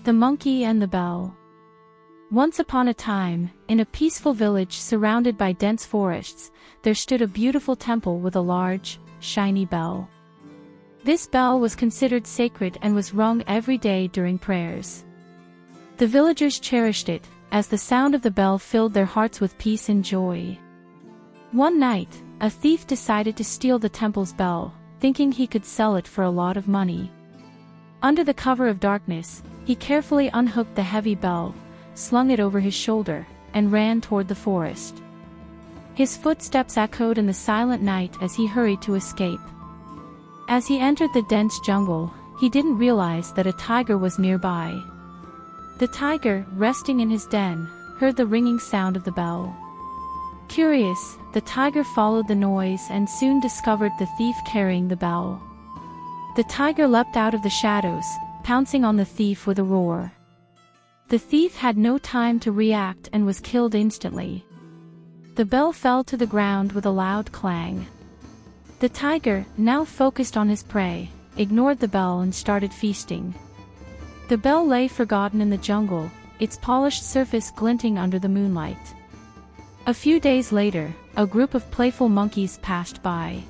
The Monkey and the Bell. Once upon a time, in a peaceful village surrounded by dense forests, there stood a beautiful temple with a large, shiny bell. This bell was considered sacred and was rung every day during prayers. The villagers cherished it, as the sound of the bell filled their hearts with peace and joy. One night, a thief decided to steal the temple's bell, thinking he could sell it for a lot of money. Under the cover of darkness, he carefully unhooked the heavy bell, slung it over his shoulder, and ran toward the forest. His footsteps echoed in the silent night as he hurried to escape. As he entered the dense jungle, he didn't realize that a tiger was nearby. The tiger, resting in his den, heard the ringing sound of the bell. Curious, the tiger followed the noise and soon discovered the thief carrying the bell. The tiger leapt out of the shadows, pouncing on the thief with a roar. The thief had no time to react and was killed instantly. The bell fell to the ground with a loud clang. The tiger, now focused on his prey, ignored the bell and started feasting. The bell lay forgotten in the jungle, its polished surface glinting under the moonlight. A few days later, a group of playful monkeys passed by.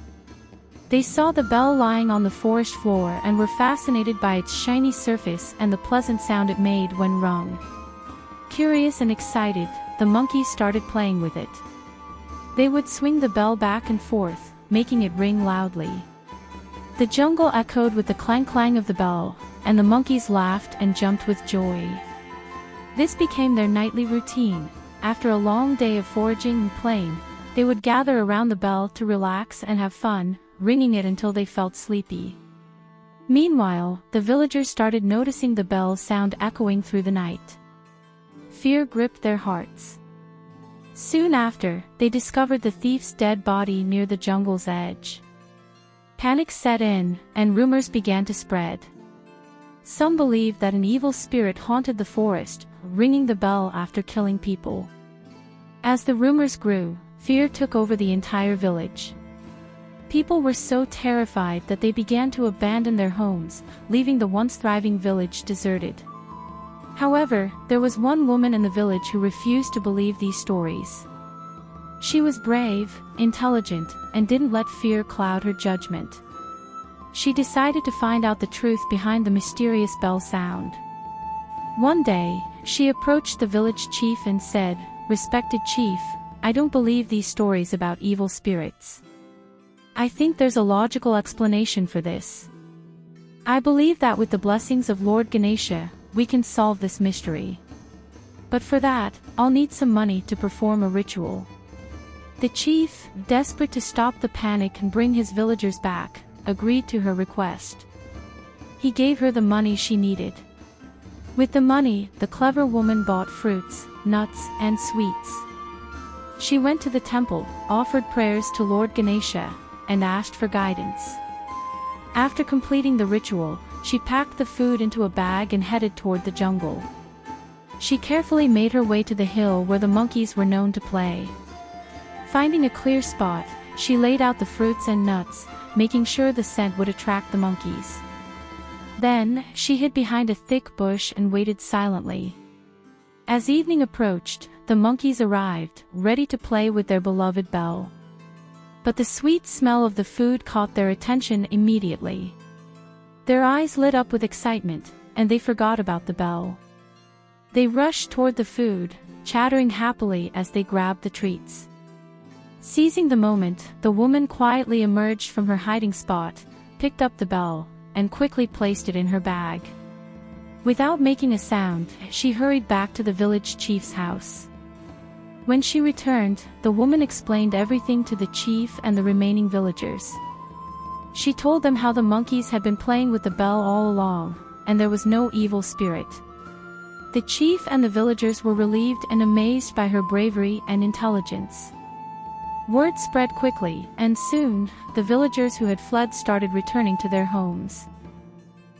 They saw the bell lying on the forest floor and were fascinated by its shiny surface and the pleasant sound it made when rung. Curious and excited, the monkeys started playing with it. They would swing the bell back and forth, making it ring loudly. The jungle echoed with the clang-clang of the bell, and the monkeys laughed and jumped with joy. This became their nightly routine. After a long day of foraging and playing, they would gather around the bell to relax and have fun, ringing it until they felt sleepy. Meanwhile, the villagers started noticing the bell's sound echoing through the night. Fear gripped their hearts. Soon after, they discovered the thief's dead body near the jungle's edge. Panic set in, and rumors began to spread. Some believed that an evil spirit haunted the forest, ringing the bell after killing people. As the rumors grew, fear took over the entire village. People were so terrified that they began to abandon their homes, leaving the once thriving village deserted. However, there was one woman in the village who refused to believe these stories. She was brave, intelligent, and didn't let fear cloud her judgment. She decided to find out the truth behind the mysterious bell sound. One day, she approached the village chief and said, "Respected chief, I don't believe these stories about evil spirits. I think there's a logical explanation for this. I believe that with the blessings of Lord Ganesha, we can solve this mystery. But for that, I'll need some money to perform a ritual." The chief, desperate to stop the panic and bring his villagers back, agreed to her request. He gave her the money she needed. With the money, the clever woman bought fruits, nuts, and sweets. She went to the temple, offered prayers to Lord Ganesha, and asked for guidance. After completing the ritual, she packed the food into a bag and headed toward the jungle. She carefully made her way to the hill where the monkeys were known to play. Finding a clear spot, she laid out the fruits and nuts, making sure the scent would attract the monkeys. Then, she hid behind a thick bush and waited silently. As evening approached, the monkeys arrived, ready to play with their beloved bell. But the sweet smell of the food caught their attention immediately. Their eyes lit up with excitement, and they forgot about the bell. They rushed toward the food, chattering happily as they grabbed the treats. Seizing the moment, the woman quietly emerged from her hiding spot, picked up the bell, and quickly placed it in her bag. Without making a sound, she hurried back to the village chief's house. When she returned, the woman explained everything to the chief and the remaining villagers. She told them how the monkeys had been playing with the bell all along, and there was no evil spirit. The chief and the villagers were relieved and amazed by her bravery and intelligence. Word spread quickly, and soon, the villagers who had fled started returning to their homes.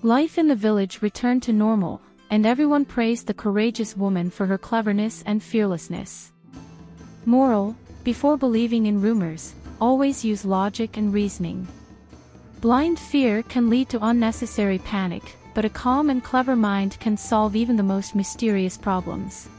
Life in the village returned to normal, and everyone praised the courageous woman for her cleverness and fearlessness. Moral: before believing in rumors, always use logic and reasoning. Blind fear can lead to unnecessary panic, but a calm and clever mind can solve even the most mysterious problems.